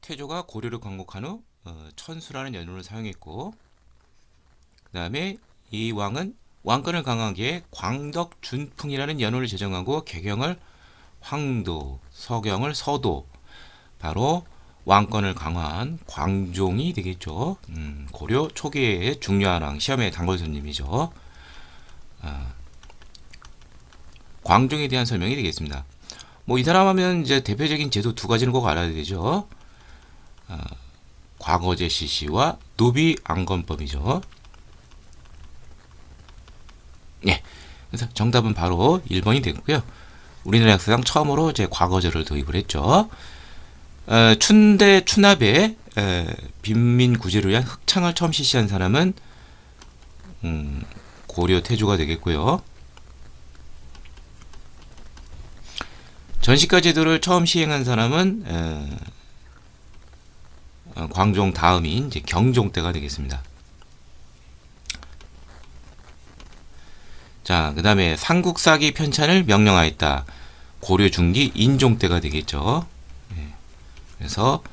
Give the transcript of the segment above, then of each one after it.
태조가 고려를 건국한 후 천수라는 연호를 사용했고, 그 다음에 이 왕은 왕권을 강하게 광덕준풍이라는 연호를 제정하고 개경을 황도, 서경을 서도, 바로 왕권을 강화한 광종이 되겠죠. 고려 초기의 중요한 왕, 시험에 단골 손님이죠. 광종에 대한 설명이 되겠습니다. 뭐 이 사람 하면 이제 대표적인 제도 두 가지는 꼭 알아야 되죠. 과거제 시시와 노비 안건법이죠. 예. 그래서 정답은 바로 1번이 됐고요. 우리나라 역사상 처음으로 이제 과거제를 도입을 했죠. 춘대 추납의 빈민 구제를 위한 흑창을 처음 실시한 사람은 고려 태조가 되겠고요. 전시가 제도를 처음 시행한 사람은 광종 다음인 이제 경종 때가 되겠습니다. 자, 그 다음에 삼국사기 편찬을 명령하였다. 고려 중기 인종 때가 되겠죠. 예. 그래서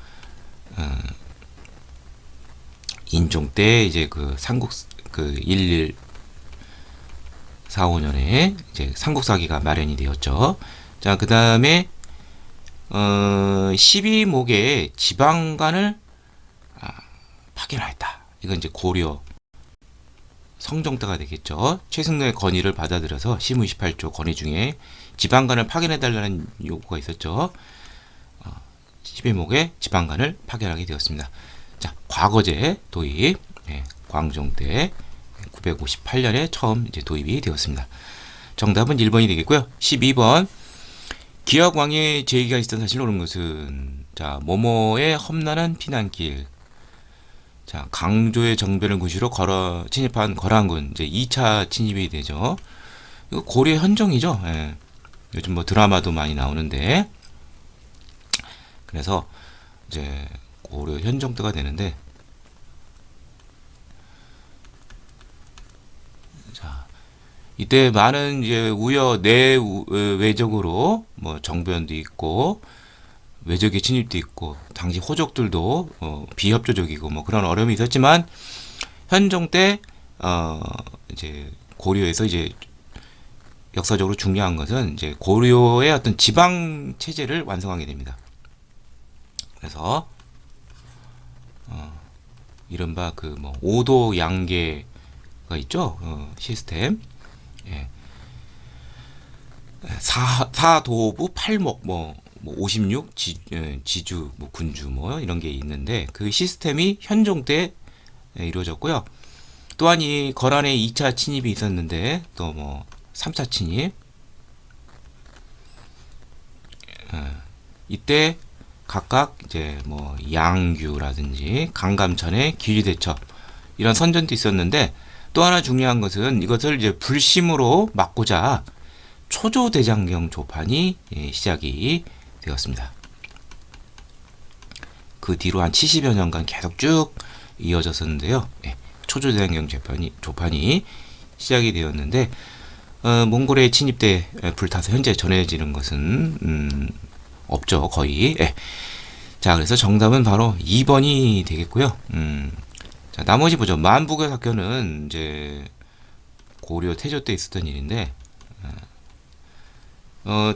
인종 때 이제 그 삼국 그 1145년에 이제 삼국사기가 마련이 되었죠. 자, 그 다음에 12목의 지방간을 파견하였다. 이건 이제 고려 성종 때가 되겠죠. 최승로의 건의를 받아들여서 시무 28조 건의 중에 지방간을 파견해달라는 요구가 있었죠. 12목의 지방간을 파견하게 되었습니다. 자, 과거제 도입, 광종 때 958년에 처음 이제 도입이 되었습니다. 정답은 1번이 되겠고요. 12번 기역왕의 제의가 있었던 사실을 옳은 것은, 자, 모모의 험난한 피난길, 자, 강조의 정변을 구시로 침입한 거란군, 이제 2차 침입이 되죠. 이거 고려 현종이죠. 예. 요즘 뭐 드라마도 많이 나오는데, 그래서 이제 고려 현종 때가 되는데, 자, 이때 많은 이제 내외적으로 뭐 정변도 있고 외적의 침입도 있고 당시 호족들도 비협조적이고 뭐 그런 어려움이 있었지만 현종 때 이제 고려에서 이제 역사적으로 중요한 것은 이제 고려의 어떤 지방 체제를 완성하게 됩니다. 그래서 이른바 그 뭐 오도 양계가 있죠. 시스템. 예. 사도부 팔목 뭐 56 지주 뭐 군주 뭐 이런 게 있는데 그 시스템이 현종 때 이루어졌고요. 또한 이 거란에 2차 침입이 있었는데 또 뭐 3차 침입 이때 각각 이제 뭐 양규라든지 강감천의 기리대첩 이런 선전도 있었는데 또 하나 중요한 것은 이것을 이제 불심으로 막고자 초조대장경 조판이 시작이 되었습니다. 그 뒤로 한 70여 년간 계속 쭉 이어졌었는데요. 초조대장경 조판이 시작이 되었는데 몽골의 침입 때 불타서 현재 전해지는 것은 없죠. 거의. 자, 그래서 정답은 바로 2번이 되겠고요. 자, 나머지 보죠. 만부교 사건은 이제 고려 태조 때 있었던 일인데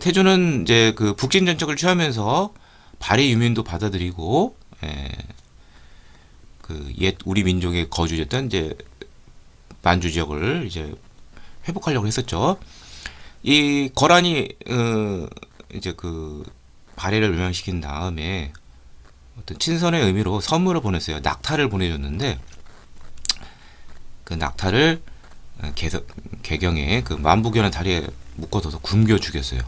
태조는 이제 그 북진 전적을 취하면서 발해 유민도 받아들이고 그 옛 우리 민족의 거주였던 이제 만주 지역을 이제 회복하려고 했었죠. 이 거란이 이제 그 발해를 멸망시킨 다음에 어떤 친선의 의미로 선물을 보냈어요. 낙타를 보내줬는데 그 낙타를 개경에 그 만부교라는 다리에 묶어둬서 굶겨 죽였어요.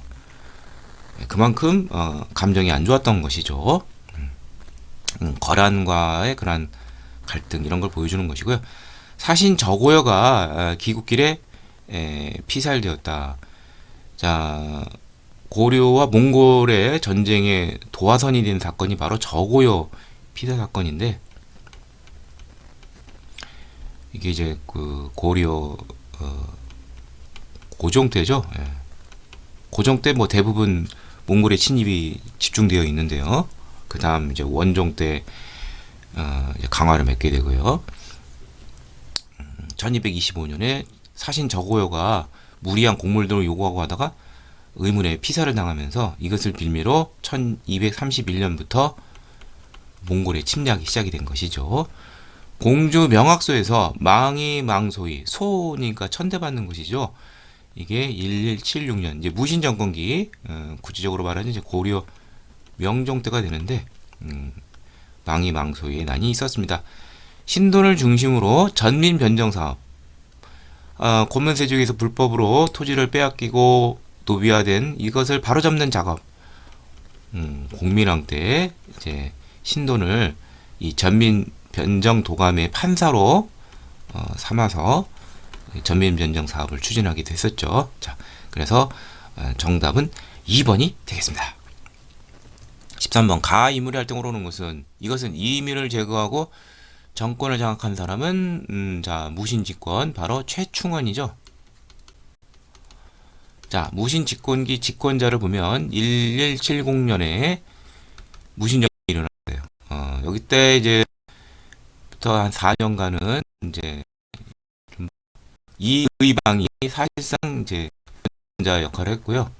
그만큼 감정이 안 좋았던 것이죠. 거란과의 그런 갈등 이런 걸 보여주는 것이고요. 사신 저고여가 귀국길에 피살되었다. 자, 고려와 몽골의 전쟁의 도화선이 된 사건이 바로 저고여 피살 사건인데 이게 이제 그 고려 고종 때죠. 고종 때 뭐 대부분 몽골의 침입이 집중되어 있는데요. 그 다음 이제 원종 때 이제 강화를 맺게 되고요. 1225년에 사신 저고요가 무리한 곡물 등을 요구하고 하다가 의문의 피살을 당하면서 이것을 빌미로 1231년부터 몽골의 침략이 시작이 된 것이죠. 공주 명학소에서 망이 망소이 소니까 천대받는 것이죠. 이게 1176년 이제 무신 정권기 구체적으로 말하면 이제 고려 명종 때가 되는데 망이 망소이의 난이 있었습니다. 신돈을 중심으로 전민 변정 사업, 권문세족에서 불법으로 토지를 빼앗기고 노비화된 이것을 바로잡는 작업. 공민왕 때 이제 신돈을 이 전민 변정 도감의 판사로 삼아서 전민 변정 사업을 추진하게 됐었죠. 자, 그래서 정답은 2번이 되겠습니다. 13번 가이물의 활동으로 오는 것은 이것은 이민을 제거하고 정권을 장악한 사람은 자 무신집권 바로 최충원이죠. 자 무신집권기 집권자를 보면 1170년에 무신정권이 일어났어요. 여기 때 이제부터 한 4년간은 이제 이의방이 사실상 이제 자 역할을 했고요.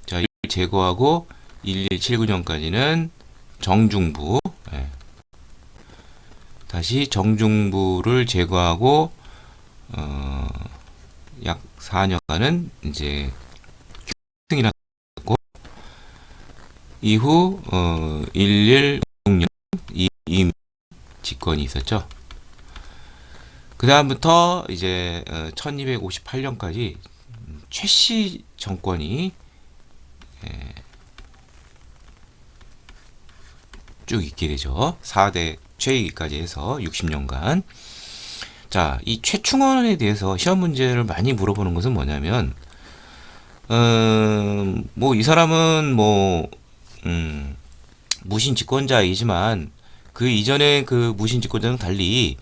자 이를 제거하고 1179년까지는 정중부, 다시 정중부를 제거하고 약 4년간은 이제 승이라고 이후 1156년 이 집권이 있었죠. 그 다음부터 이제 1258년까지 최씨 정권이 쭉 있게 되죠. 4대 최위기까지 해서 60년간. 자, 이 최충원에 대해서 시험 문제를 많이 물어보는 것은 뭐냐면, 뭐, 이 사람은 뭐, 무신 집권자이지만, 그 이전에 그 무신 집권자는 달리,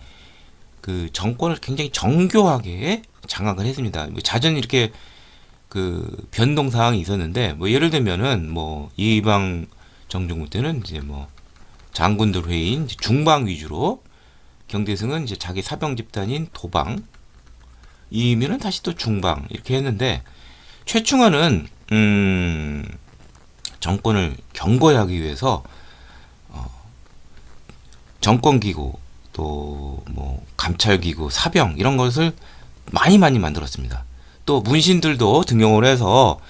그 정권을 굉장히 정교하게 장악을 했습니다. 뭐 잦은 이렇게 그 변동 사항이 있었는데, 뭐, 예를 들면은, 뭐, 이의방 정중부 때는 이제 뭐, 장군들 회의인 중방 위주로, 경대승은 이제 자기 사병 집단인 도방, 이의민은 다시 또 중방 이렇게 했는데 최충원은 정권을 견고히 하기 위해서 정권기구 또 뭐 감찰기구 사병 이런 것을 많이 만들었습니다. 또 문신들도 등용을 해서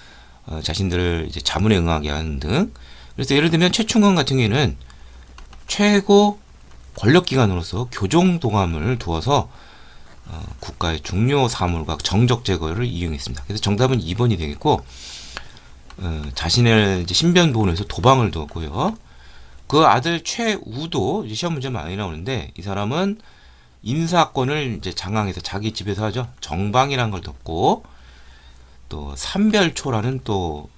자신들을 이제 자문에 응하게 하는 등. 그래서 예를 들면 최충원 같은 경우에는 최고 권력기관으로서 교종동함을 두어서 국가의 중요 사물과 정적 제거를 이용했습니다. 그래서 정답은 2번이 되겠고 자신의 이제 신변보호에서 도방을 두었고요. 그 아들 최우도 이제 시험 문제 많이 나오는데 이 사람은 인사권을 이제 장악해서 자기 집에서 하죠. 정방이라는 걸 뒀고 또 삼별초라는 또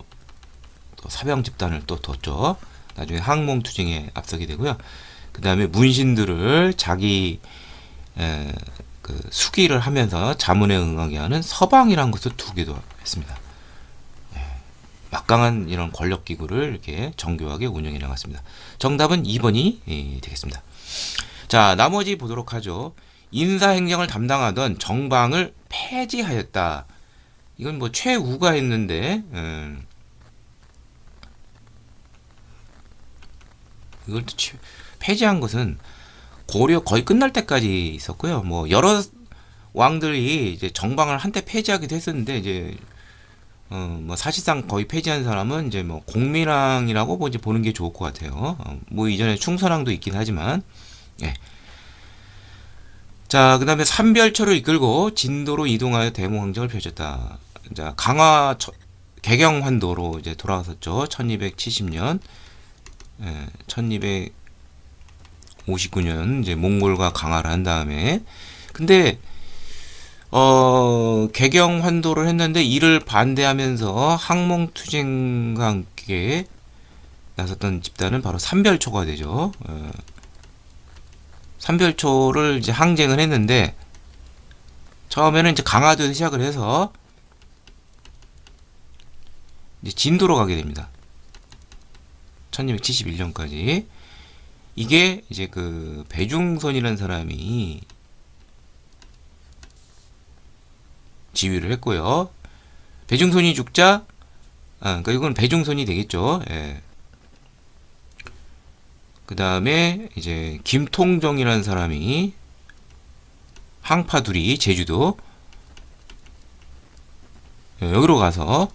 사병 집단을 또 뒀죠. 나중에 항몽투쟁에 앞서게 되고요. 그 다음에 문신들을 자기 그 수기를 하면서 자문에 응하게 하는 서방이라는 것을 두기도 했습니다. 막강한 이런 권력기구를 이렇게 정교하게 운영해 나갔습니다. 정답은 2번이 되겠습니다. 자, 나머지 보도록 하죠. 인사행정을 담당하던 정방을 폐지하였다. 이건 뭐 최우가 했는데 이걸 또 폐지한 것은 고려 거의 끝날 때까지 있었고요. 뭐 여러 왕들이 이제 정방을 한때 폐지하기도 했었는데 이제 뭐 사실상 거의 폐지한 사람은 이제 뭐 공민왕이라고 뭐 이제 보는 게 좋을 것 같아요. 뭐 이전에 충선왕도 있긴 하지만 예. 자, 그다음에 삼별초를 이끌고 진도로 이동하여 대몽항쟁을 펼쳤다. 자, 강화 개경환도로 이제 돌아왔었죠. 1270년, 1259년 이제 몽골과 강화를 한 다음에 근데 개경환도를 했는데 이를 반대하면서 항몽투쟁과 함께 나섰던 집단은 바로 삼별초가 되죠. 삼별초를 이제 항쟁을 했는데 처음에는 이제 강화도에서 시작을 해서 이제 진도로 가게 됩니다. 1271년까지. 이게 이제 그 배중선이라는 사람이 지휘를 했고요. 배중선이 죽자, 그러니까 이건 배중선이 되겠죠. 예. 그 다음에 이제 김통정이라는 사람이 항파두리 제주도 여기로 가서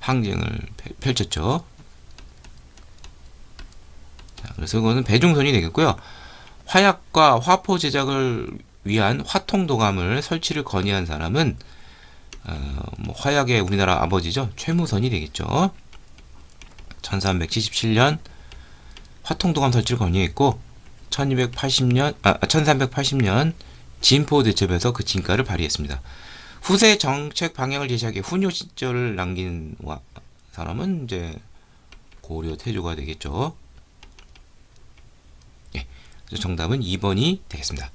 항쟁을 펼쳤죠. 자, 그래서 이거는 배중선이 되겠고요. 화약과 화포 제작을 위한 화통도감을 설치를 건의한 사람은 뭐 화약의 우리나라 아버지죠. 최무선이 되겠죠. 1377년 화통도감 설치를 건의했고 1380년 진포 대첩에서 그 진가를 발휘했습니다. 후세 정책 방향을 제시하기에 훈요 시절을 남긴 사람은 이제 고려 태조가 되겠죠. 예, 정답은 2번이 되겠습니다.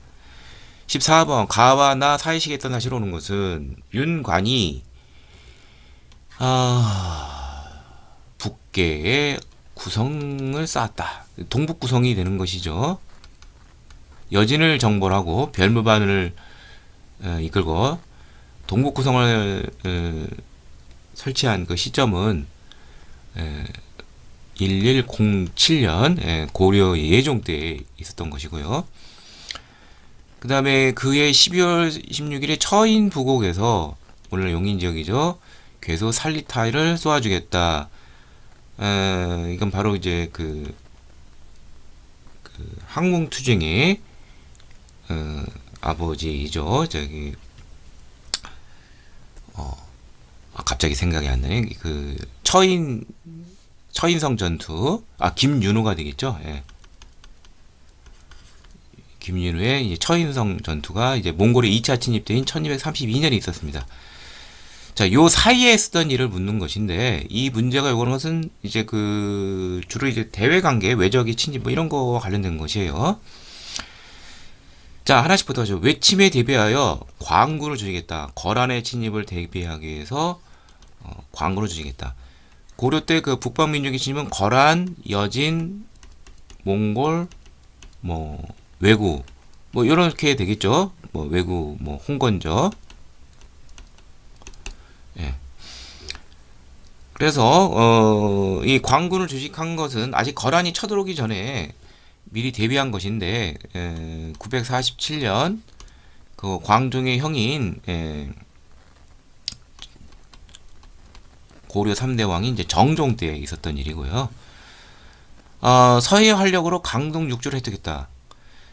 14번 가와 나 사이식에 떠나시러 오는 것은 윤관이 북계의 구성을 쌓았다. 동북 구성이 되는 것이죠. 여진을 정벌하고 별무반을 이끌고 동북 구성을 설치한 그 시점은 1107년 고려 예종 때 있었던 것이고요. 그 다음에 그해 12월 16일에 처인 부곡에서 오늘 용인 지역이죠. 괴소 살리타이를 쏘아주겠다. 이건 바로 이제 그 항공투쟁의 아버지이죠. 저기 갑자기 생각이 안 나네. 그 처인성 전투, 김윤호가 되겠죠. 예. 김윤호의 이제 처인성 전투가 이제 몽골의 2차 침입 때인 1232년에 있었습니다. 자, 요 사이에 쓰던 일을 묻는 것인데, 이 문제가 요거는 것은 이제 주로 이제 대외 관계, 외적의 침입 뭐 이런 거와 관련된 것이에요. 자, 하나씩 부터 하죠. 외침에 대비하여 광군을 조직했다. 거란의 침입을 대비하기 위해서 광군을 조직했다. 고려 때 그 북방민족의 침입은 거란, 여진, 몽골, 뭐 왜구, 뭐 이렇게 되겠죠. 뭐 왜구, 뭐 홍건조. 예. 그래서 이 광군을 조직한 것은 아직 거란이 쳐들어오기 전에 미리 대비한 것인데 947년 그 광종의 형인 고려 3대 왕이 이제 정종 때 있었던 일이고요. 서해 활력으로 강동 6주를 획득했다.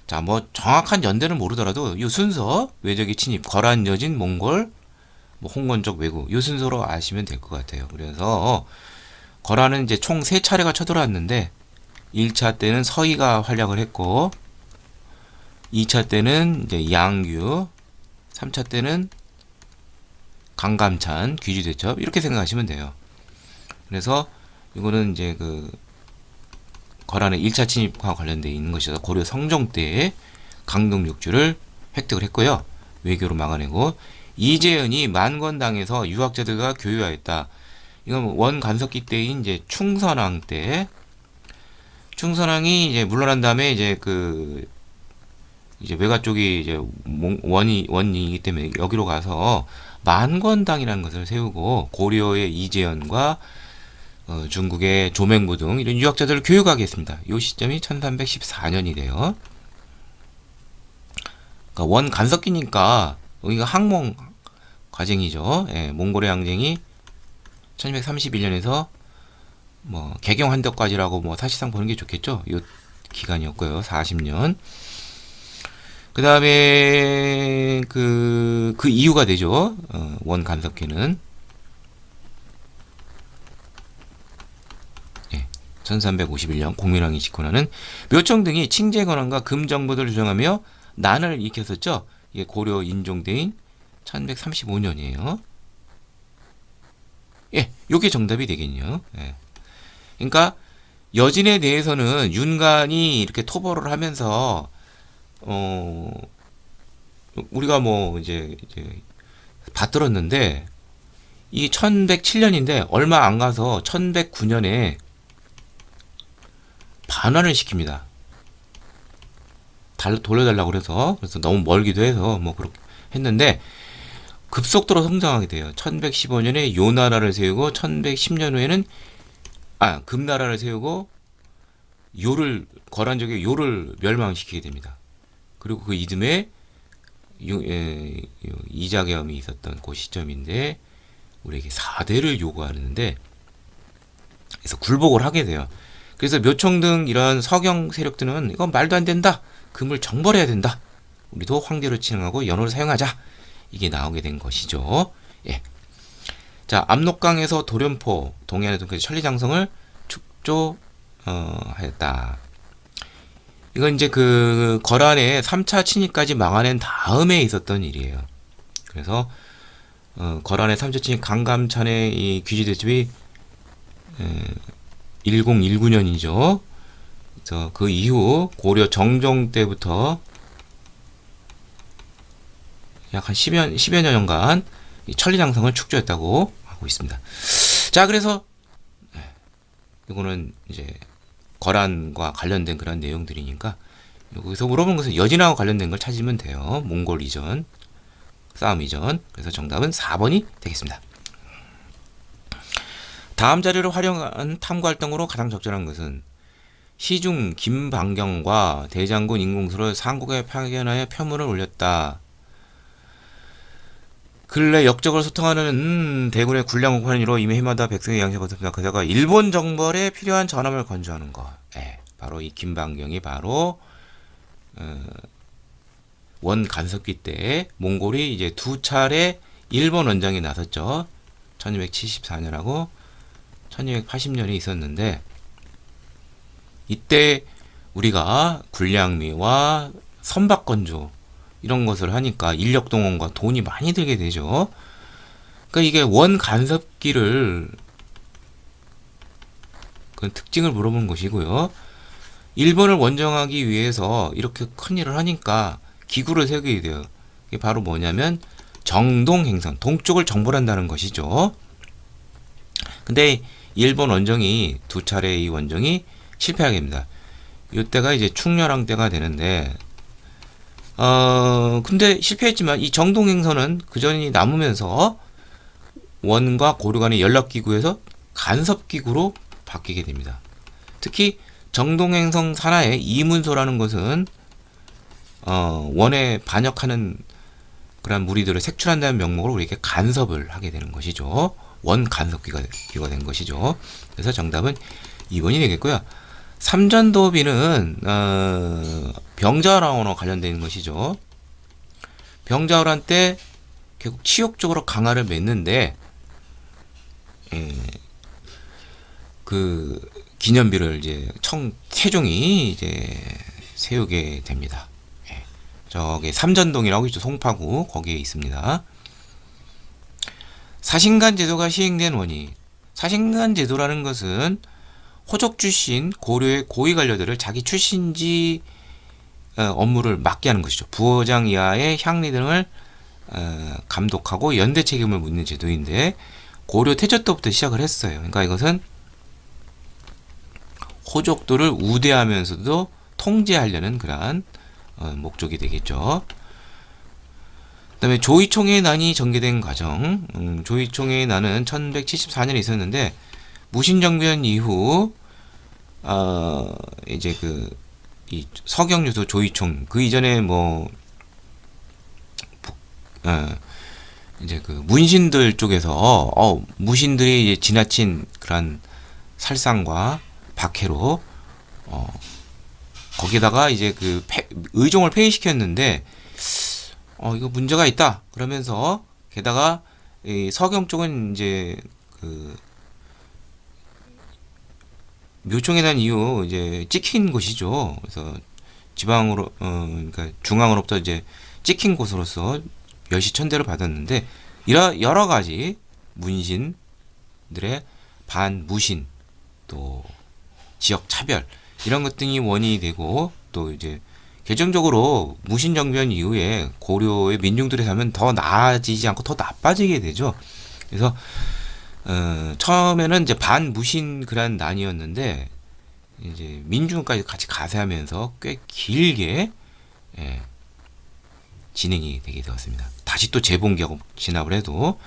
자, 뭐 정확한 연대는 모르더라도 이 순서 외적의 침입, 거란, 여진, 몽골, 뭐 홍건적, 왜구 이 순서로 아시면 될 것 같아요. 그래서 거란은 이제 총 3차례가 쳐들어왔는데 1차 때는 서희가 활약을 했고 2차 때는 이제 양규, 3차 때는 강감찬, 귀주대첩 이렇게 생각하시면 돼요. 그래서 이거는 이제 그 거란의 1차 침입과 관련되어 있는 것이어서 고려 성종 때에 강동 6주를 획득을 했고요. 외교로 막아내고 이재현이 만권당에서 유학자들과 교류하였다. 이건 원 간섭기 때인 이제 충선왕 때 충선왕이 이제 물러난 다음에 이제 이제 외가 쪽이 이제 원이기 때문에 여기로 가서 만권당이라는 것을 세우고 고려의 이재현과 중국의 조맹부 등 이런 유학자들을 교육하게 했습니다. 이 시점이 1314년이 돼요. 그러니까 원 간섭기니까 여기가 항몽 과정이죠. 예, 몽골의 항쟁이 1231년에서 뭐 개경 한덕까지라고 뭐 사실상 보는 게 좋겠죠. 이 기간이었고요. 40년. 그 다음에 그 이유가 되죠. 원 간섭기는 1351년 공민왕이 집권하는 묘청 등이 칭제 권한과 금 정보들을 주장하며 난을 일으켰었죠. 이게 고려 인종대인 1135년이에요. 예, 요게 정답이 되겠네요. 예. 그러니까 여진에 대해서는 윤관이 이렇게 토벌을 하면서 우리가 뭐 이제 받들었는데 이 1107년인데 얼마 안 가서 1109년에 반환을 시킵니다. 돌려달라고 그래서 너무 멀기도 해서 뭐 그렇게 했는데 급속도로 성장하게 돼요. 1115년에 요나라를 세우고 1110년 후에는 금나라를 세우고 요를 거란족의 요를 멸망시키게 됩니다. 그리고 그 이듬해 이자계엄이 있었던 그 시점인데 우리에게 4대를 요구하는데 그래서 굴복을 하게 돼요. 그래서 묘청 등 이런 서경 세력들은 이건 말도 안 된다. 금을 정벌해야 된다. 우리도 황제로 칭하고 연호를 사용하자. 이게 나오게 된 것이죠. 예. 자, 압록강에서 도련포, 동해안에서 천리장성을 축조하였다. 이건 이제 그 거란의 3차 침입까지 막아낸 다음에 있었던 일이에요. 그래서 거란의 3차 침입 강감찬의 이 귀지대첩이 1019년이죠. 그래서 그 이후 고려 정종 때부터 약 한 10여 년간 천리장성을 축조했다고 하고 있습니다. 자, 그래서 이거는 이제 거란과 관련된 그런 내용들이니까 여기서 물어본 것은 여진하고 관련된 걸 찾으면 돼요. 몽골 이전, 싸움 이전. 그래서 정답은 4번이 되겠습니다. 다음 자료를 활용한 탐구 활동으로 가장 적절한 것은 시중 김방경과 대장군 인공수를 상국에 파견하여 표문을 올렸다. 근래 역적을 소통하는 대군의 군량 공판을 이루어 이미 해마다 백성의 양식을 얻습니다. 그자가 일본 정벌에 필요한 전함을 건조하는 것. 바로 이 김방경이 바로 원 간섭기 때 몽골이 이제 두 차례 일본 원정에 나섰죠. 1274년하고 1280년이 있었는데 이때 우리가 군량미와 선박건조 이런 것을 하니까 인력 동원과 돈이 많이 들게 되죠. 그러니까 이게 원 간섭기를 그 특징을 물어본 것이고요. 일본을 원정하기 위해서 이렇게 큰 일을 하니까 기구를 세우게 돼요. 이게 바로 뭐냐면 정동행선, 동쪽을 정벌한다는 것이죠. 근데 일본 원정이 두 차례 이 원정이 실패하게 됩니다. 이때가 이제 충렬왕 때가 되는데 근데 실패했지만 이 정동행선은 그전이 남으면서 원과 고려 간의 연락기구에서 간섭기구로 바뀌게 됩니다. 특히 정동행성 산하의 이문소라는 것은 원에 반역하는 그런 무리들을 색출한다는 명목으로 우리에게 간섭을 하게 되는 것이죠. 원 간섭기가 된 것이죠. 그래서 정답은 2번이 되겠고요. 삼전도비는 병자호란과 관련된 것이죠. 병자호란 때 결국 치욕적으로 강화를 맺는데 그 기념비를 이제 태종이 이제 세우게 됩니다. 저기 삼전동이라고 있죠. 송파구 거기에 있습니다. 사신간 제도가 시행된 원인. 사신간 제도라는 것은 호족 출신 고려의 고위 관료들을 자기 출신지 업무를 맡게 하는 것이죠. 부호장 이하의 향리 등을 감독하고 연대 책임을 묻는 제도인데 고려 태조 때부터 시작을 했어요. 그러니까 이것은 호족들을 우대하면서도 통제하려는 그러한 목적이 되겠죠. 그 다음에 조이총의 난이 전개된 과정. 조이총의 난은 1174년에 있었는데 무신정변 이후 이제 이 서경유소 조이총 그 이전에 이제 그 문신들 쪽에서 무신들이 이제 지나친 그런 살상과 박해로 거기다가 이제 의종을 폐위시켰는데 이거 문제가 있다 그러면서 게다가 이 서경 쪽은 이제 묘총에 난 이후 이제 찍힌 곳이죠. 그래서 지방으로 그러니까 중앙으로부터 이제 찍힌 곳으로서 멸시천대를 받았는데 여러 가지 문신들의 반무신 또 지역 차별 이런 것 등이 원인이 되고 또 이제 결정적으로 무신정변 이후에 고려의 민중들이 살면 더 나아지지 않고 더 나빠지게 되죠. 그래서 처음에는 이제 반무신 그런 난이었는데 이제 민중까지 같이 가세하면서 꽤 길게 예, 진행이 되게 되었습니다. 다시 또 재봉기하고 진압을 해도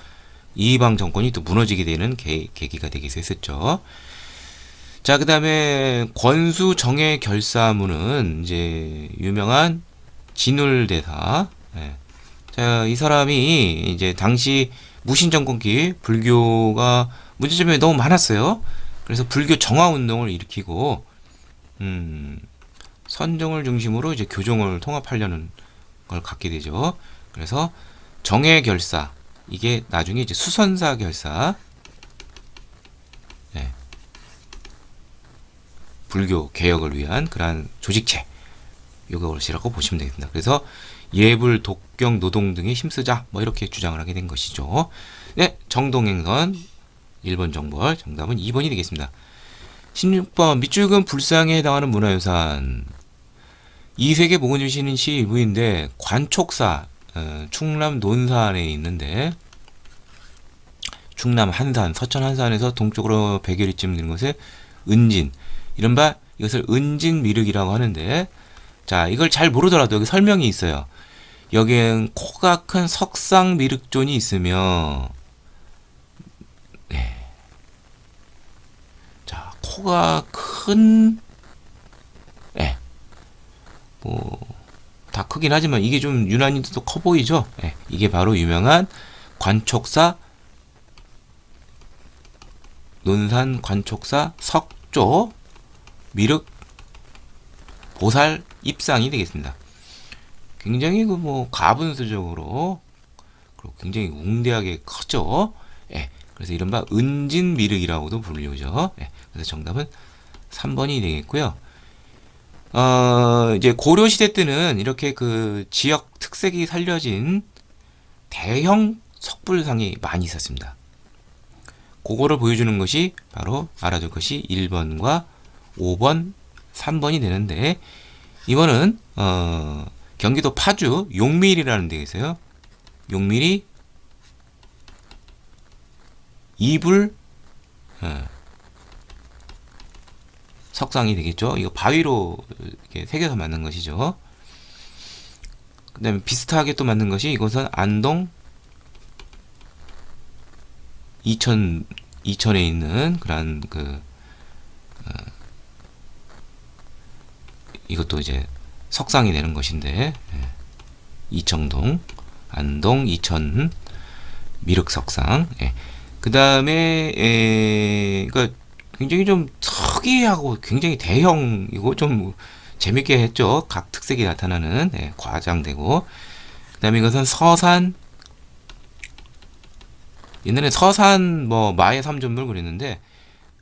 이방 정권이 또 무너지게 되는 계기가 되기도 했었죠. 자, 그 다음에 권수 정의 결사문은 이제 유명한 진울대사. 예. 자, 이 사람이 이제 당시 무신 정권기 불교가 문제점이 너무 많았어요. 그래서 불교 정화 운동을 일으키고 선종을 중심으로 이제 교종을 통합하려는 걸 갖게 되죠. 그래서 정의 결사, 이게 나중에 이제 수선사 결사, 예. 불교 개혁을 위한 그러한 조직체, 요것이라고 보시면 되겠습니다. 그래서 예불, 독경, 노동 등에 힘쓰자, 뭐 이렇게 주장을 하게 된 것이죠. 네, 정동행선 1번 정벌, 정답은 2번이 되겠습니다. 16번 밑줄근 불상에 해당하는 문화유산. 2세계 목원주시는 시부인데 관촉사, 충남 논산에 있는데, 충남 한산, 서천 한산에서 동쪽으로 100여리쯤 되는 곳에 은진, 이른바 이것을 은진미륵이라고 하는데, 자, 이걸 잘 모르더라도 여기 설명이 있어요. 여기엔 코가 큰 석상미륵존이 있으며, 네. 자, 코가 큰, 네. 뭐, 다 크긴 하지만 이게 좀 유난히 또 커 보이죠? 네. 이게 바로 유명한 관촉사, 논산 관촉사 석조 미륵 보살 입상이 되겠습니다. 굉장히 그 뭐 가분수적으로 그리고 굉장히 웅대하게 크죠. 예. 그래서 이른바 은진미륵이라고도 불리우죠. 예. 그래서 정답은 3번이 되겠고요. 이제 고려 시대 때는 이렇게 그 지역 특색이 살려진 대형 석불상이 많이 있었습니다. 그거를 보여주는 것이 바로 알아둘 것이 1번과 5번, 3번이 되는데, 이번은 경기도 파주 용밀이라는 데에 있어요. 용밀이 이불 석상이 되겠죠. 이거 바위로 이렇게 새겨서 만든 것이죠. 그 다음에 비슷하게 또 만든 것이 이곳은 안동 이천에 있는 그런 이것도 이제 석상이 되는 것인데, 이청동, 안동, 이천 미륵석상. 예. 그 다음에 그러니까 굉장히 좀 특이하고 굉장히 대형이고 좀 재밌게 했죠. 각 특색이 나타나는, 과장되고. 그 다음에 이것은 서산, 옛날에 서산 뭐 마의 삼존물 그랬는데,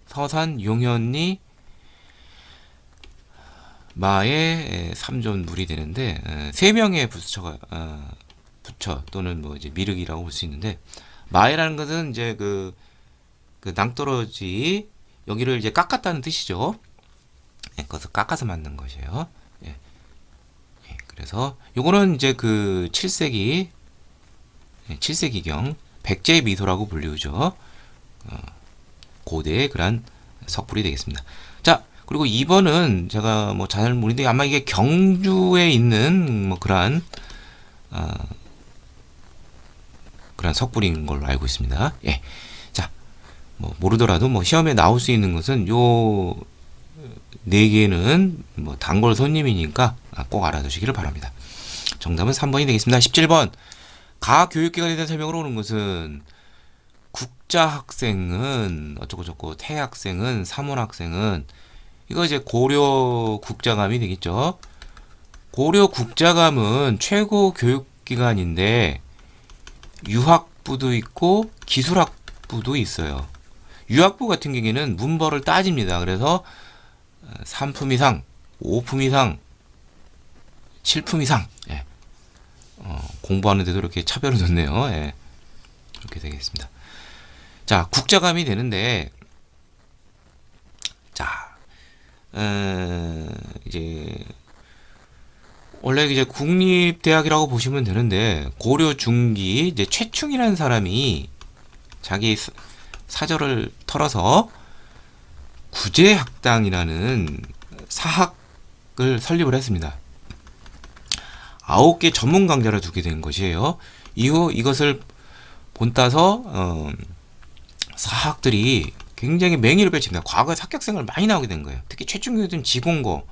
서산 용현리 마의 삼존물이 되는데, 세 명의 부처가 부처 또는 뭐 이제 미륵이라고 볼 수 있는데, 마에라는 것은 이제 그 낭떠러지 여기를 이제 깎았다는 뜻이죠. 그것을 깎아서 만든 것이에요. 예. 예. 그래서 요거는 이제 그 7세기 7세기경 백제의 미소라고 불리우죠. 고대의 그런 석불이 되겠습니다. 자, 그리고 2번은 제가 뭐 잘 모르는데 아마 이게 경주에 있는 뭐 그러한 석불인 걸로 알고 있습니다. 예. 자, 뭐 모르더라도 뭐 시험에 나올 수 있는 것은 요 네 개는 뭐 단골 손님이니까 꼭 알아두시기를 바랍니다. 정답은 3번이 되겠습니다. 17번. 가교육기관에 대한 설명으로 오는 것은 국자학생은 어쩌고저쩌고, 태학생은, 사문학생은, 이거 이제 고려 국자감이 되겠죠. 고려 국자감은 최고 교육기관인데 유학부도 있고 기술학부도 있어요. 유학부 같은 경우에는 문벌을 따집니다. 그래서 3품 이상, 5품 이상, 7품 이상, 예. 공부하는데도 이렇게 차별을 뒀네요. 예. 이렇게 되겠습니다. 자, 국자감이 되는데, 자, 이제 원래 이제 국립대학이라고 보시면 되는데, 고려 중기 이제 최충이라는 사람이 자기 사절을 털어서 구제학당이라는 사학을 설립을 했습니다. 9개 전문 강좌를 두게 된 것이에요. 이후 이것을 본따서 사학들이 굉장히 맹위를 펼칩니다. 과거에 합격생을 많이 나오게 된 거예요. 특히 최충기든 지공고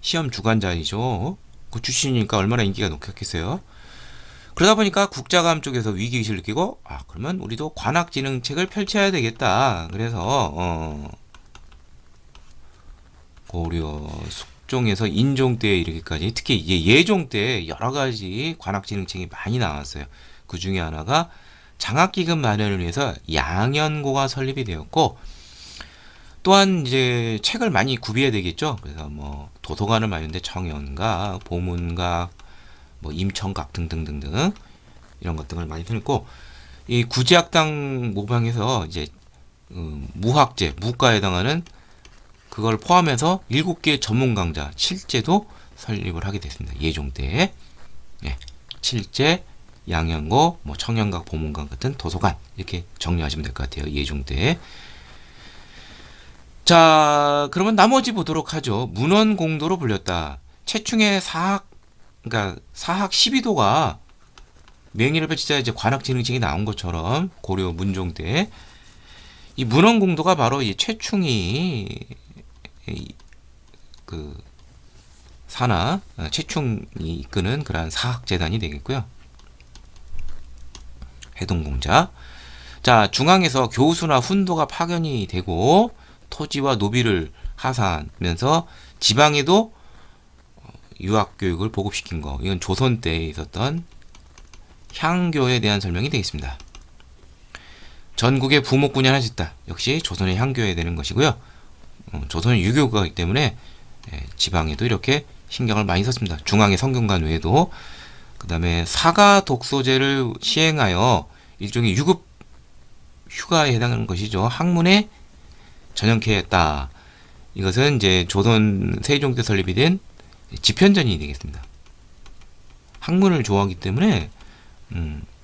시험 주관자이죠. 그 출신이니까 얼마나 인기가 높겠어요. 그러다 보니까 국자감 쪽에서 위기의식을 느끼고 그러면 우리도 관악지능책을 펼쳐야 되겠다. 그래서 고려 숙종에서 인종 때 이르기까지 특히 예종 때 여러 가지 관악지능책이 많이 나왔어요. 그 중에 하나가 장학기금 마련을 위해서 양연고가 설립이 되었고, 또한 이제 책을 많이 구비해야 되겠죠. 그래서 뭐 도서관을 마련데 청연각, 보문각, 뭐 임청각 등등등등 이런 것들을 많이 펴냈고, 이 구제학당 모방해서 이제 무학제, 무과에 해당하는 그걸 포함해서 7개 전문 강좌, 칠제도 설립을 하게 됐습니다. 예종 때. 예, 칠제, 양연고, 뭐 청연각, 보문각 같은 도서관 이렇게 정리하시면 될 것 같아요. 예종 때. 자, 그러면 나머지 보도록 하죠. 문헌공도로 불렸다. 최충의 사학, 그러니까 사학 12도가 맹위를 펼치자 이제 관악지능책이 나온 것처럼 고려 문종 때 이 문헌공도가 바로 이 최충이 그 사나 최충이 이끄는 그러한 사학재단이 되겠고요. 해동공자. 자, 중앙에서 교수나 훈도가 파견이 되고 토지와 노비를 하사하면서 지방에도 유학교육을 보급시킨 거. 이건 조선 때에 있었던 향교에 대한 설명이 되겠습니다. 전국에 부목군이 하나 짓다. 역시 조선의 향교에 되는 것이고요. 조선은 유교가이기 때문에 지방에도 이렇게 신경을 많이 썼습니다. 중앙의 성균관 외에도. 그 다음에 사가 독소제를 시행하여 일종의 유급 휴가에 해당하는 것이죠. 학문에 전형케 했다. 이것은 이제 조선 세종 때 설립이 된 집현전이 되겠습니다. 학문을 좋아하기 때문에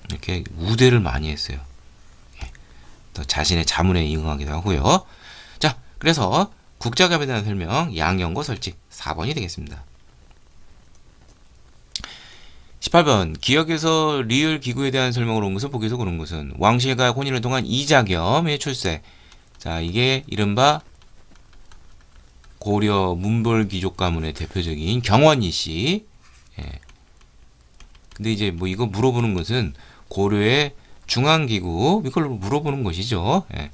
이렇게 우대를 많이 했어요. 또 자신의 자문에 응하기도 하고요. 자, 그래서 국자감에 대한 설명, 양연고 설치 4번이 되겠습니다. 18번 기역에서 리을 기구에 대한 설명을 온 것은 보기에서 고른 것은 왕실과 혼인을 통한 이자겸의 출세. 자, 이게 이른바 고려 문벌귀족 가문의 대표적인 경원이씨. 예. 근데 이제 뭐 이거 물어보는 것은 고려의 중앙기구 이걸 물어보는 것이죠. 예.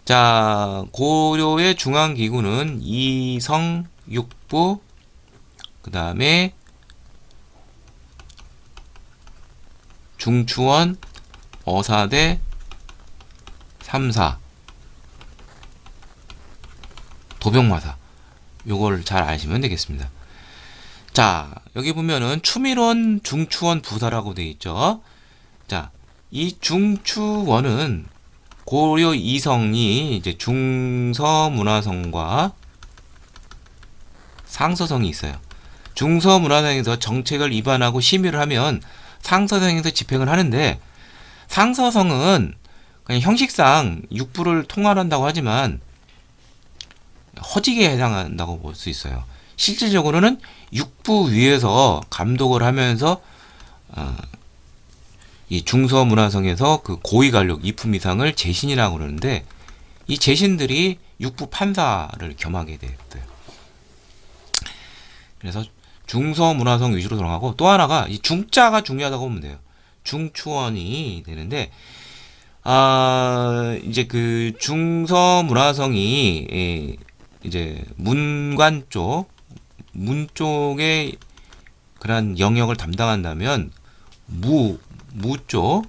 자, 고려의 중앙기구는 이성, 육부, 그 다음에 중추원, 어사대, 삼사, 도병마사. 요걸 잘 아시면 되겠습니다. 자, 여기 보면은 추밀원, 중추원, 부사라고 되어 있죠. 자, 이 중추원은 고려 이성이 이제 중서문화성과 상서성이 있어요. 중서문화성에서 정책을 위반하고 심의를 하면 상서성에서 집행을 하는데, 상서성은 그냥 형식상 육부를 통할한다고 하지만 허직에 해당한다고 볼 수 있어요. 실질적으로는 육부 위에서 감독을 하면서 이 중서문화성에서 그 고위관력 이품 이상을 재신이라고 그러는데, 이 재신들이 육부 판사를 겸하게 됐어요. 그래서 중서문화성 위주로 돌아가고, 또 하나가 이 중자가 중요하다고 보면 돼요. 중추원이 되는데, 이제 그 중서문화성이 이제 문관 쪽, 문 쪽에 그런 영역을 담당한다면 무 쪽,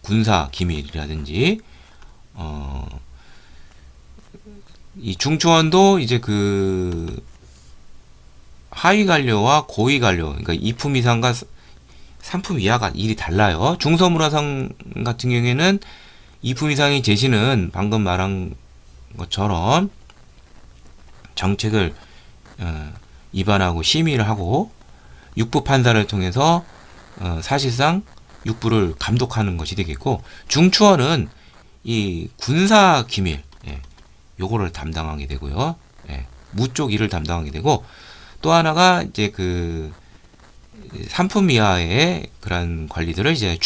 군사 기밀이라든지 이 중추원도 이제 그 하위 관료와 고위 관료, 그러니까 2품 이상과 3품 이하가 일이 달라요. 중서문화성 같은 경우에는 2품 이상의 제시는 방금 말한 것처럼 정책을 위반하고 심의를 하고 육부 판사를 통해서 사실상 육부를 감독하는 것이 되겠고, 중추원은 이 군사 기밀, 요거를 담당하게 되고요. 무 쪽 일을 담당하게 되고, 또 하나가 이제 그 삼품 이하의 그런 관리들을 이제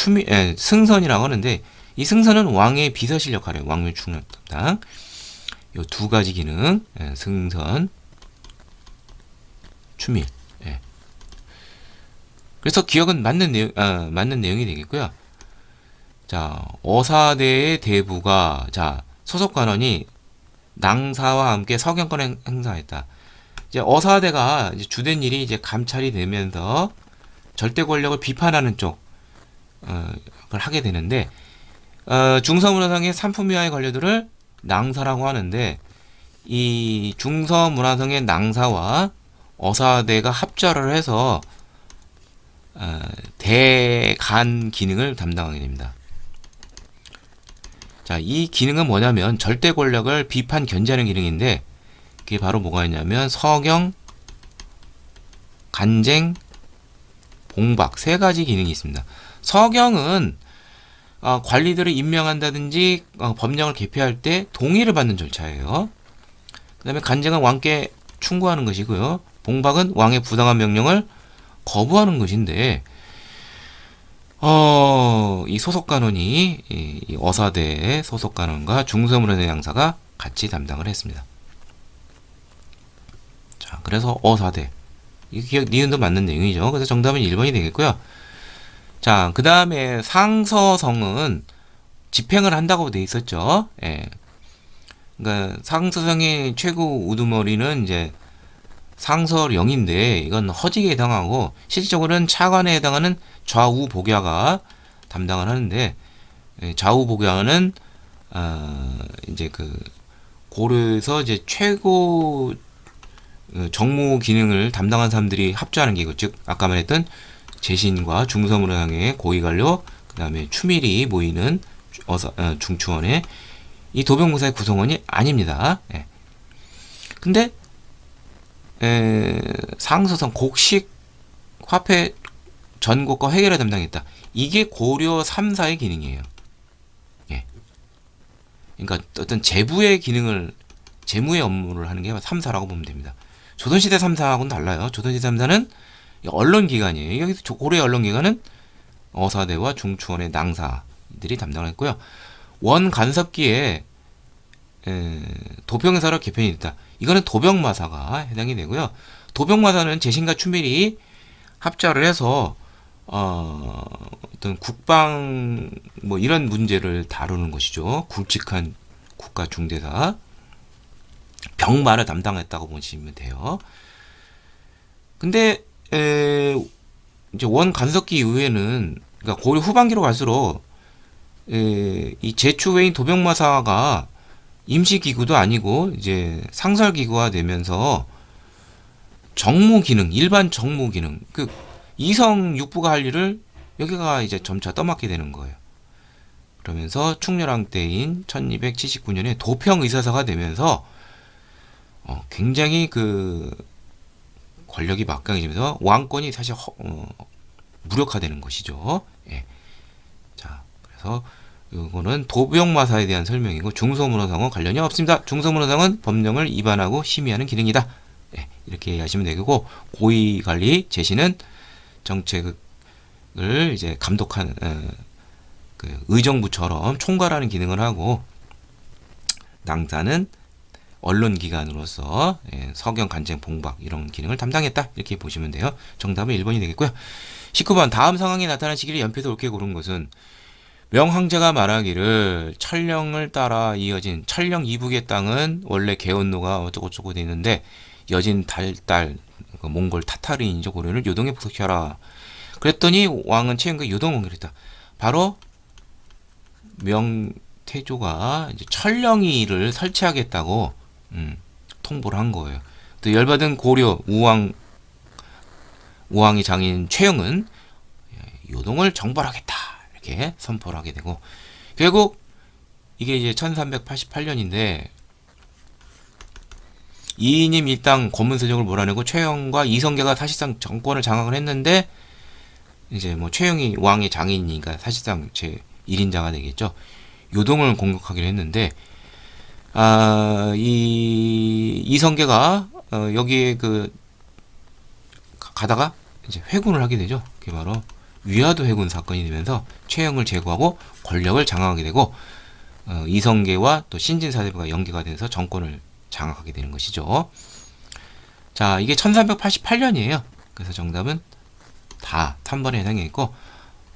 승선이라고 하는데, 이 승선은 왕의 비서실 역할이에요. 왕묘 충남 담당. 요 두 가지 기능, 승선, 추밀. 예. 그래서 기억은 맞는 내용이 되겠고요. 자, 어사대의 대부가, 자, 소속 관원이 낭사와 함께 서경권을 행사했다. 이제 어사대가 이제 주된 일이 이제 감찰이 되면서 절대 권력을 비판하는 쪽, 을 하게 되는데, 중서문화상의 삼품위하의 관료들을 낭사라고 하는데, 이 중서문화상의 낭사와 어사대가 합작을 해서 대간 기능을 담당하게 됩니다. 자, 이 기능은 뭐냐면 절대 권력을 비판 견제하는 기능인데, 그게 바로 뭐가 있냐면 서경, 간쟁, 봉박 세 가지 기능이 있습니다. 서경은 관리들을 임명한다든지 법령을 개폐할 때 동의를 받는 절차예요. 그 다음에 간쟁은 왕께 충고하는 것이고요. 봉박은 왕의 부당한 명령을 거부하는 것인데, 이 소속관원이 이 어사대 소속관원과 중서문화대 양사가 같이 담당을 했습니다. 자, 그래서 어사대. 이 기억, 니은도 맞는 내용이죠. 그래서 정답은 1번이 되겠고요. 자, 그 다음에 상서성은 집행을 한다고 돼 있었죠. 예. 그러니까 상서성의 최고 우두머리는 이제 상서령인데, 이건 허직에 해당하고 실질적으로는 차관에 해당하는 좌우 복야가 담당을 하는데, 좌우 복야는 이제 그 고려에서 이제 최고 정무 기능을 담당한 사람들이 합주하는 기구, 즉 아까 말했던 재신과 중서문화상의 고위관료, 그 다음에 추밀이 모이는 중추원의 이 도병무사의 구성원이 아닙니다. 예. 근데 상서성 곡식 화폐 전곡과 회계를 담당했다. 이게 고려 3사의 기능이에요. 예. 그러니까 어떤 재부의 기능을, 재무의 업무를 하는 게 3사라고 보면 됩니다. 조선시대 3사하고는 달라요. 조선시대 3사는 언론기관이에요. 여기서 고려의 언론기관은 어사대와 중추원의 낭사들이 담당을 했고요. 원간섭기에 도병사로 개편이 됐다. 이거는 도병마사가 해당이 되고요. 도병마사는 재신과 추밀이 합작을 해서 어떤 국방 뭐 이런 문제를 다루는 것이죠. 굵직한 국가 중대사 병마를 담당했다고 보시면 돼요. 근데 이제 원간섭기 이후에는, 그러니까 고려 후반기로 갈수록 이 제추외인 도병마사가 임시기구도 아니고 이제 상설기구화 되면서 정무기능, 일반 정무기능, 그 이성 육부가 할 일을 여기가 이제 점차 떠맡게 되는 거예요. 그러면서 충렬왕 때인 1279년에 도평의사사가 되면서 굉장히 그 권력이 막강해지면서 왕권이 사실 무력화되는 것이죠. 예. 자, 그래서 이거는 도병마사에 대한 설명이고, 중서문화상은 관련이 없습니다. 중서문화상은 법령을 위반하고 심의하는 기능이다. 예, 이렇게 이해하시면 되고, 고위관리 제시는 정책을 이제 감독하는 그 의정부처럼 총괄하는 기능을 하고, 낭사는 언론기관으로서 서경, 간쟁, 봉박 이런 기능을 담당했다. 이렇게 보시면 돼요. 정답은 1번이 되겠고요. 19번 다음 상황이 나타난 시기를 연필에서 옳게 고른 것은, 명황제가 말하기를 천령을 따라 이어진 천령 이북의 땅은 원래 개원노가 어쩌고저쩌고 돼 있는데 여진 달달 몽골 타타르인이죠. 고려를 요동에 부속하라. 그랬더니 왕은 최영과 요동 공격했다. 바로 명태조가 이제 천령이를 설치하겠다고 통보를 한 거예요. 또 열받은 고려 우왕의 장인 최영은 요동을 정벌하겠다 이렇게 선포를 하게 되고, 결국 이게 이제 1388년인데 이인임 일당 권문세족을 몰아내고 최영과 이성계가 사실상 정권을 장악을 했는데, 이제 뭐 최영이 왕의 장인이니까 사실상 제 1인자가 되겠죠. 요동을 공격하기로 했는데, 이 이성계가 여기에 그 가다가 이제 회군을 하게 되죠. 그게 바로 위화도 회군 사건이 되면서 최영을 제거하고 권력을 장악하게 되고 이성계와 또 신진사대부가 연계가 돼서 정권을 장악하게 되는 것이죠. 자, 이게 1388년이에요. 그래서 정답은 다 3번에 해당이 있고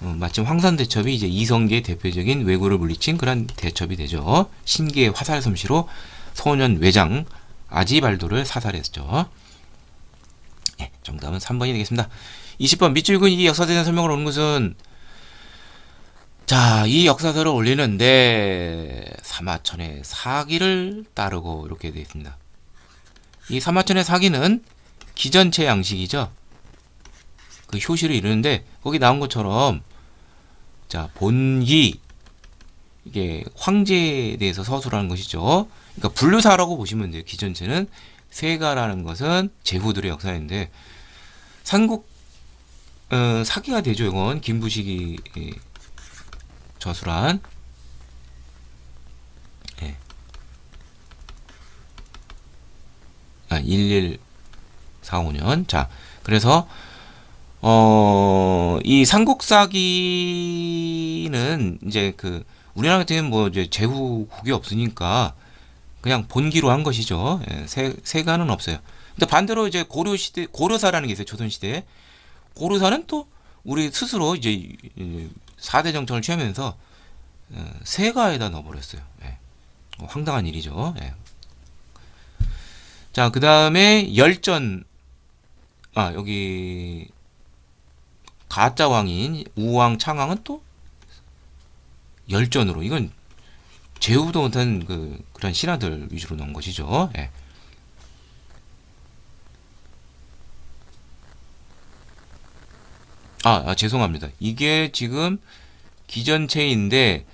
마침 황선대첩이 이제 이성계의 대표적인 왜구를 물리친 그런 대첩이 되죠. 신계의 화살 솜씨로 소년 외장 아지발도를 사살했죠. 네, 정답은 3번이 되겠습니다. 20번 밑줄 그은 이 역사에 대한 설명을 오는 것은 자, 이 역사서를 올리는데 사마천의 사기를 따르고 이렇게 되어 있습니다. 이 사마천의 사기는 기전체 양식이죠. 그 효시를 이루는데 거기 나온 것처럼 자, 본기 이게 황제에 대해서 서술하는 것이죠. 그러니까 분류사라고 보시면 돼요. 기전체는 세가라는 것은 제후들의 역사인데 삼국 사기가 되죠. 이건 김부식이 저술한 1145년. 자, 그래서 이 삼국사기는 이제 그 우리나라 같은 뭐 이제 제후국이 없으니까 그냥 본기로 한 것이죠. 예, 세가는 없어요. 근데 반대로 이제 고려 시대 고려사라는 게 있어요. 조선 시대에 고려사는 또 우리 스스로 이제 4대 정청을 취하면서 세가에다 넣어버렸어요. 예. 황당한 일이죠. 예. 자, 그 다음에 열전 여기 가짜 왕인 우왕 창왕은 또 열전으로 이건 제후도 못한 그런 신하들 위주로 넣은 것이죠. 예. 죄송합니다. 이게 지금 기전체인데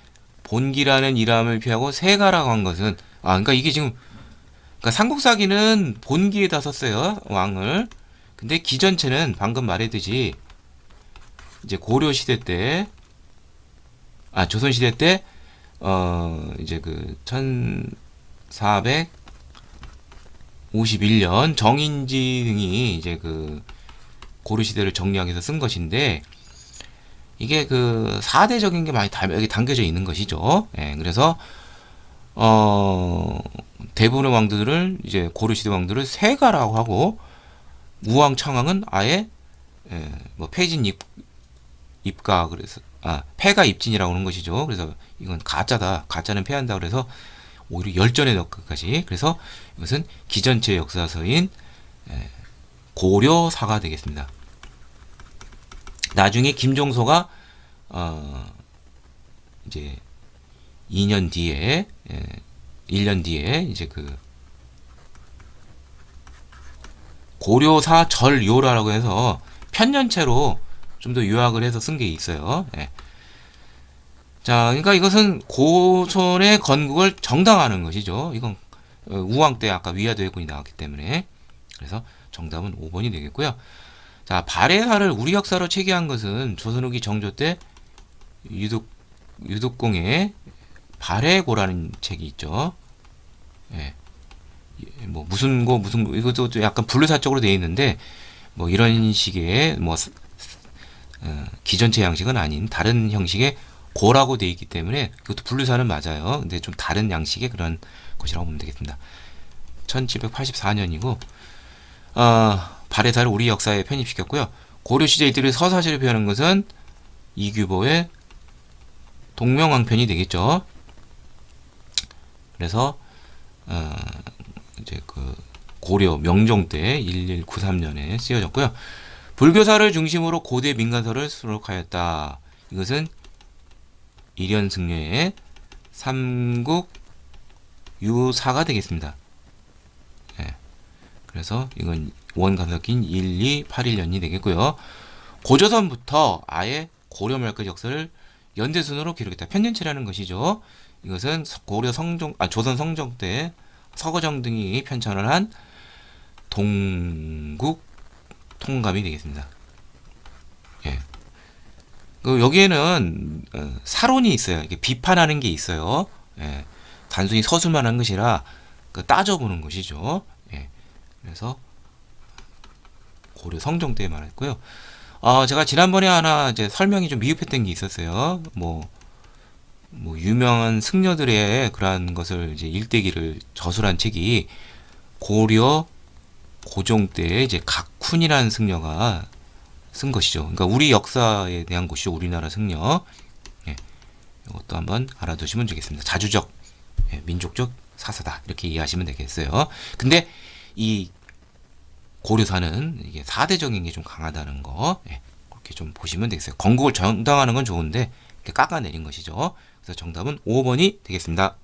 본기라는 이름을 피하고 세가라고 한 것은 그러니까 이게 지금 그러니까 삼국사기는 본기에다 썼어요. 왕을. 근데 기전체는 방금 말했듯이 이제 고려 시대 때 조선 시대 때 이제 그 1451년 정인지 등이 이제 그 고려 시대를 정리하기 위해서 쓴 것인데 이게 그 4대적인 게 많이 여기 담겨져 있는 것이죠. 예, 그래서 대부분의 왕들을 이제 고려 시대 왕들을 세가라고 하고 우왕 창왕은 아예 뭐 패진 입가 그래서 패가 입진이라고 하는 것이죠. 그래서 이건 가짜다. 가짜는 패한다. 그래서 오히려 열전에 넣기까지. 그래서 이것은 기전체 역사서인 고려사가 되겠습니다. 나중에 김종서가 이제 2년 뒤에 1년 뒤에 이제 그 고려사 절요라고 해서 편년체로 좀 더 요약을 해서 쓴 게 있어요. 예. 자, 그러니까 이것은 고손의 건국을 정당화하는 것이죠. 이건 우왕 때 아까 위화도 회군이 나왔기 때문에 그래서 정답은 5번이 되겠고요. 자, 발해사를 우리 역사로 체계한 것은 조선 후기 정조 때 유독공의 발해고라는 책이 있죠. 예. 뭐 무슨 고 이것도 약간 분류사적으로 되어 있는데 뭐 이런 식의 뭐 기전체 양식은 아닌 다른 형식의 고라고 되어 있기 때문에 그것도 분류사는 맞아요. 근데 좀 다른 양식의 그런 것이라고 보면 되겠습니다. 1784년이고 발해사를 우리 역사에 편입시켰고요. 고려 시대 이들의 서사시를 표현한 것은 이규보의 동명왕편이 되겠죠. 그래서 이제 그 고려 명종 때 1193년에 쓰여졌고요. 불교사를 중심으로 고대 민간서를 수록하였다. 이것은 일연승려의 삼국 유사가 되겠습니다. 예. 그래서 이건 원간석인 1281년이 되겠고요. 고조선부터 아예 고려 말까지 역사를 연대순으로 기록했다. 편년체라는 것이죠. 이것은 고려 조선 성종 때 서거정 등이 편찬을 한 동국 통감이 되겠습니다. 예. 여기에는 사론이 있어요. 이게 비판하는 게 있어요. 예. 단순히 서술만 한 것이라 따져보는 것이죠. 예. 그래서 고려 성종 때 말했고요. 제가 지난번에 하나 이제 설명이 좀 미흡했던 게 있었어요. 뭐 유명한 승려들의 그러한 것을 이제 일대기를 저술한 책이 고려 고종 때 이제 각훈이라는 승려가 쓴 것이죠. 그러니까 우리 역사에 대한 것이죠. 우리나라 승려. 예, 이것도 한번 알아두시면 되겠습니다. 자주적, 민족적 사사다. 이렇게 이해하시면 되겠어요. 근데 이 고려사는 이게 사대적인 게 좀 강하다는 거, 그렇게 좀 보시면 되겠어요. 건국을 정당화하는 건 좋은데 이렇게 깎아내린 것이죠. 그래서 정답은 5번이 되겠습니다.